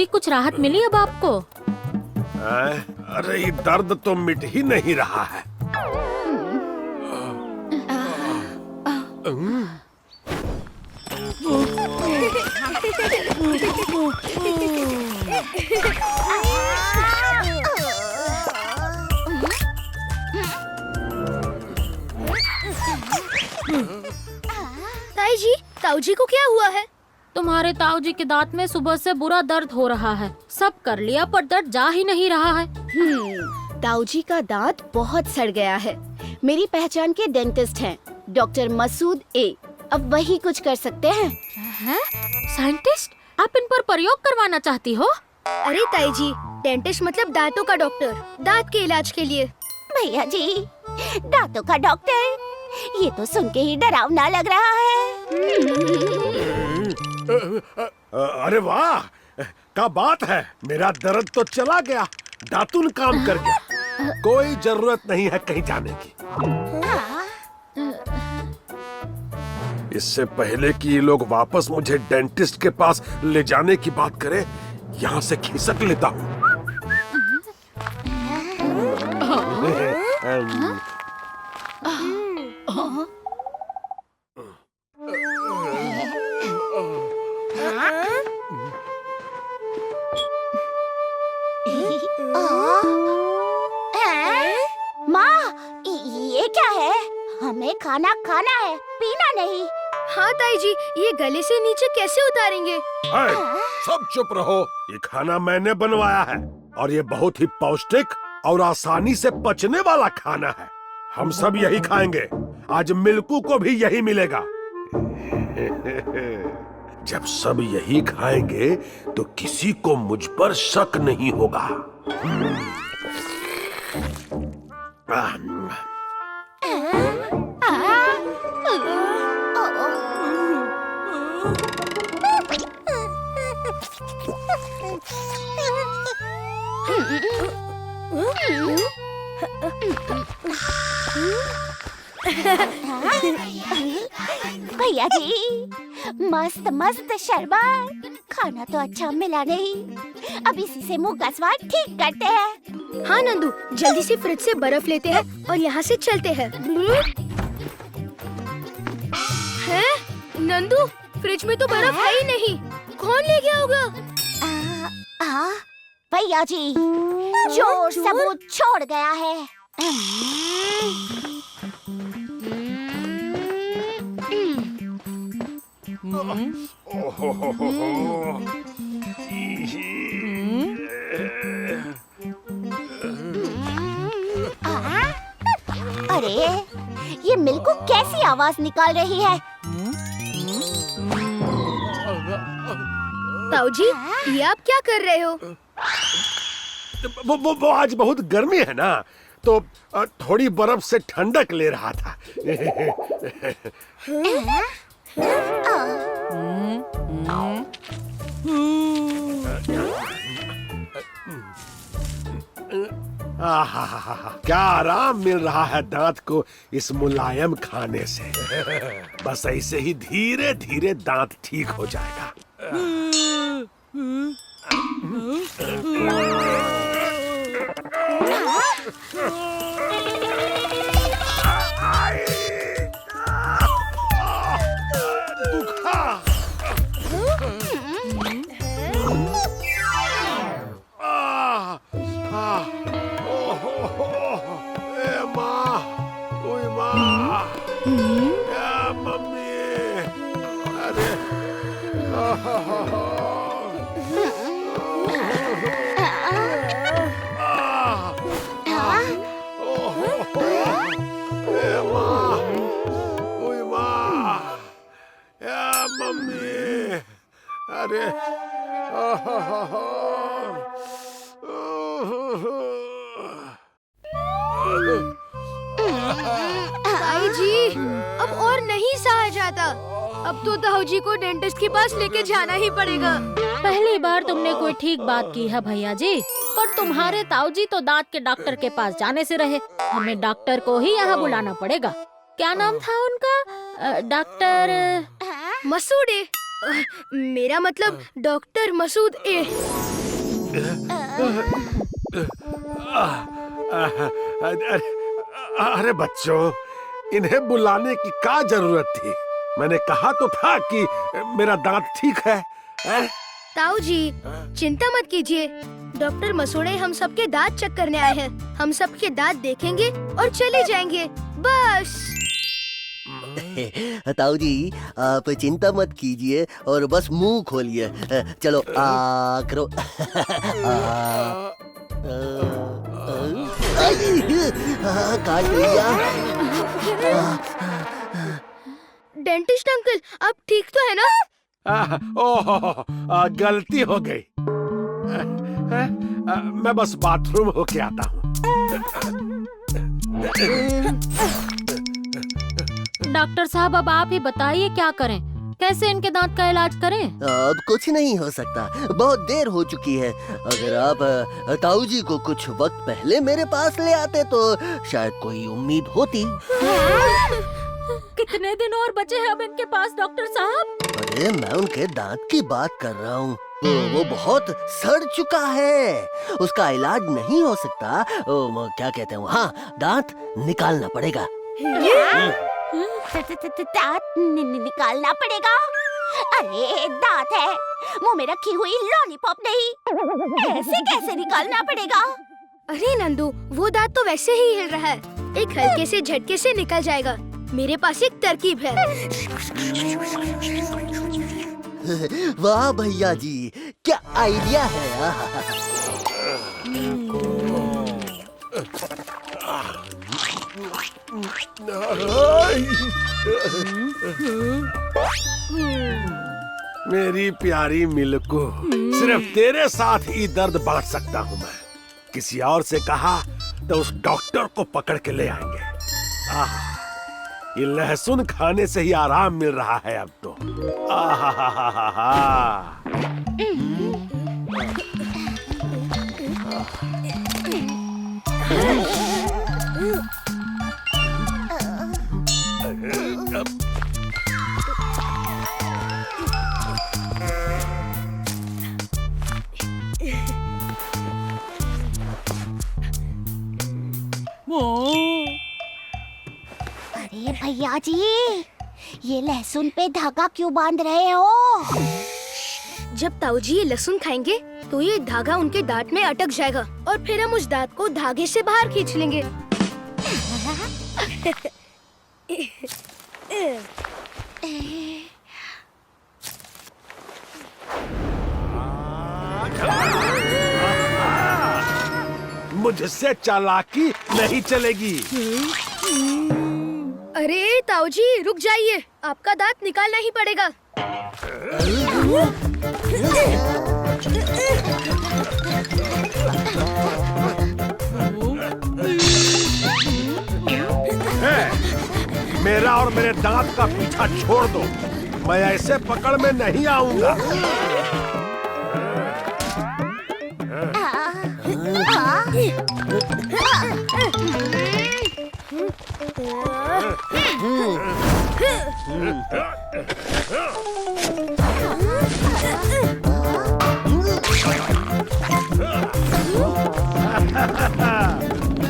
ताऊजी, कुछ राहत मिली अब आपको? अरे ये दर्द तो मिट ही नहीं रहा है। ताई जी, ताऊजी को क्या हुआ है? तुम्हारे ताऊजी के दांत में सुबह से बुरा दर्द हो रहा है। सब कर लिया पर दर्द जा ही नहीं रहा है। ताऊजी का दांत बहुत सड़ गया है। मेरी पहचान के डेंटिस्ट हैं, डॉक्टर मसूद ए। अब वही कुछ कर सकते हैं। हैं? साइंटिस्ट? आप इन पर प्रयोग करवाना चाहती हो? अरे ताई जी, डेंटिस्ट मतलब दांतों का डॉक्टर, दांत के इलाज के लिए। भैया जी, दांतों का डॉक्टर, ये तो सुन के ही डरावना लग रहा है। अरे वाह, क्या बात है। मेरा दर्द तो चला गया, दातुन काम कर गया। कोई जरूरत नहीं है कहीं जाने की। इससे पहले कि ये लोग वापस मुझे डेंटिस्ट के पास ले जाने की बात करें, यहाँ से खिसक लेता हूँ। माँ, ये क्या है? हमें खाना खाना है, पीना नहीं। हाँ ताई जी, ये गले से नीचे कैसे उतारेंगे? सब चुप रहो। ये खाना मैंने बनवाया है और ये बहुत ही पौष्टिक और आसानी से पचने वाला खाना है। हम सब यही खाएंगे। आज मिल्कू को भी यही मिलेगा। जब सब यही खाएंगे तो किसी को मुझ पर शक नहीं होगा। भैया जी, मस्त मस्त शरबत। खाना तो अच्छा मिला नहीं, अब इसी से मुंह का स्वाद ठीक करते हैं। हाँ नंदू, जल्दी से फ्रिज से बर्फ लेते हैं और यहाँ से चलते हैं। हैं? नंदू, फ्रिज में तो बर्फ है ही नहीं। कौन ले गया होगा? भैया जी, चोर सबूत छोड़ गया है। अरे, ये मिल्कू कैसी आवाज निकाल रही है? ताऊजी, ये आप क्या कर रहे हो? वो आज बहुत गर्मी है ना, तो थोड़ी बर्फ से ठंडक ले रहा था। क्या आराम मिल रहा है दांत को इस मुलायम खाने से। बस ऐसे ही धीरे धीरे दांत ठीक हो जाएगा। अरे ताई जी, अब और नहीं सहा जाता। अब तो ताऊजी को डेंटिस्ट के पास लेके जाना ही पड़ेगा। पहली बार तुमने कोई ठीक बात की है भैया जी, पर तुम्हारे ताऊजी तो दांत के डॉक्टर के पास जाने से रहे। हमें डॉक्टर को ही यहाँ बुलाना पड़ेगा। क्या नाम था उनका? डॉक्टर मसूद ए। मेरा मतलब डॉक्टर मसूद ए। अरे बच्चों, इन्हें बुलाने की क्या जरूरत थी? मैंने कहा तो था कि मेरा दांत ठीक है। ताऊ जी, चिंता मत कीजिए। डॉक्टर मसूड़े हम सबके दांत चेक करने आए हैं। हम सबके दांत देखेंगे और चले जाएंगे, बस। ताऊ जी, आप चिंता मत कीजिए और बस मुंह खोलिए। चलो करो। काट लिया। डेंटिस्ट अंकल, आप ठीक तो है ना? ओह, गलती हो गई। मैं बस बाथरूम होके आता हूँ। डॉक्टर साहब, अब आप ही बताइए क्या करें? कैसे इनके दांत का इलाज करें? अब कुछ नहीं हो सकता, बहुत देर हो चुकी है। अगर आप ताऊ जी को कुछ वक्त पहले मेरे पास ले आते तो शायद कोई उम्मीद होती। कितने दिन और बचे हैं अब इनके पास डॉक्टर साहब? अरे मैं उनके दांत की बात कर रहा हूँ। वो बहुत सड़ चुका है, उसका इलाज नहीं हो सकता। क्या कहते हैं, हाँ, दांत निकालना पड़ेगा। दांत निकालना पड़ेगा? अरे दांत है, मुंह में रखी हुई लॉलीपॉप नहीं। ऐसे कैसे निकालना पड़ेगा? अरे नंदू, वो दांत तो वैसे ही हिल रहा है। एक हल्के से झटके से निकल जाएगा। मेरे पास एक तरकीब है। वाह भैया जी, क्या आइडिया है। मेरी प्यारी मिल्कू, सिर्फ तेरे साथ ही दर्द बांट सकता हूँ मैं। किसी और से कहा तो उस डॉक्टर को पकड़ के ले आएंगे। ये लहसुन खाने से ही आराम मिल रहा है अब तो। अरे भैया जी, ये लहसुन पे धागा क्यों बांध रहे हो? जब ताऊ जी ये लहसुन खाएंगे तो ये धागा उनके दांत में अटक जाएगा और फिर हम उस दांत को धागे से बाहर खींच लेंगे। मुझसे चालाकी नहीं चलेगी। अरे ताऊ जी, रुक जाइए, आपका दांत निकालना ही पड़ेगा। मेरा और मेरे दांत का पीछा छोड़ दो, मैं ऐसे पकड़ में नहीं आऊंगा।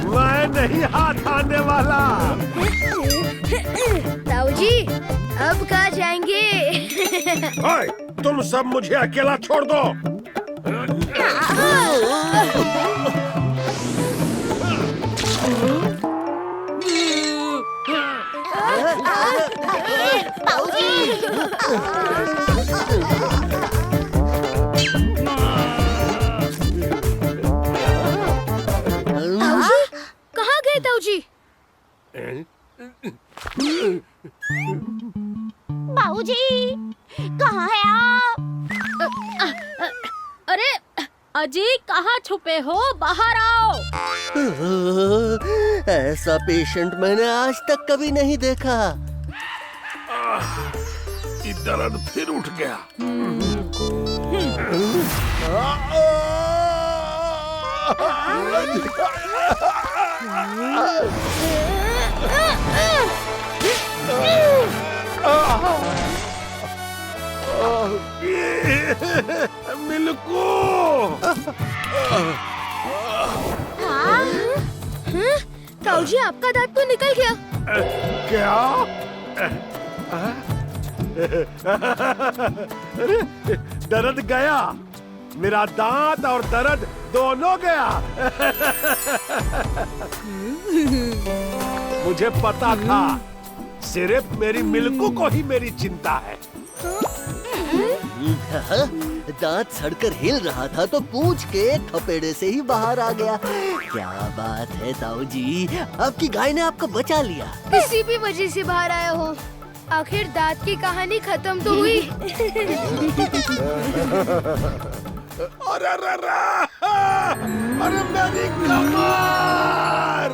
मैं नहीं हाथ आने वाला। ताऊ जी, अब कहाँ जाएंगे? ओए, तुम सब मुझे अकेला छोड़ दो। कहाँ गए ताऊ जी? बाबूजी, कहाँ है आप? अरे अजी, कहाँ छुपे हो? बाहर आओ। ऐसा पेशेंट मैंने आज तक कभी नहीं देखा। ये दर्द फिर उठ गया। मिल्कू। ताऊ जी आपका दांत तो निकल गया। क्या? अरे, दर्द गया, मेरा दांत और दर्द दोनों गया। मुझे पता था, सिर्फ मेरी मिल्कू को ही मेरी चिंता है। दांत सड़कर हिल रहा था तो पूछ के थपेड़े से ही बाहर आ गया। क्या बात है ताऊ जी, आपकी गाय ने आपको बचा लिया। किसी भी वजह से बाहर आया हो, आखिर दांत की कहानी खत्म तो हुई। अरे अरे अरे, अरे मेरी कमर!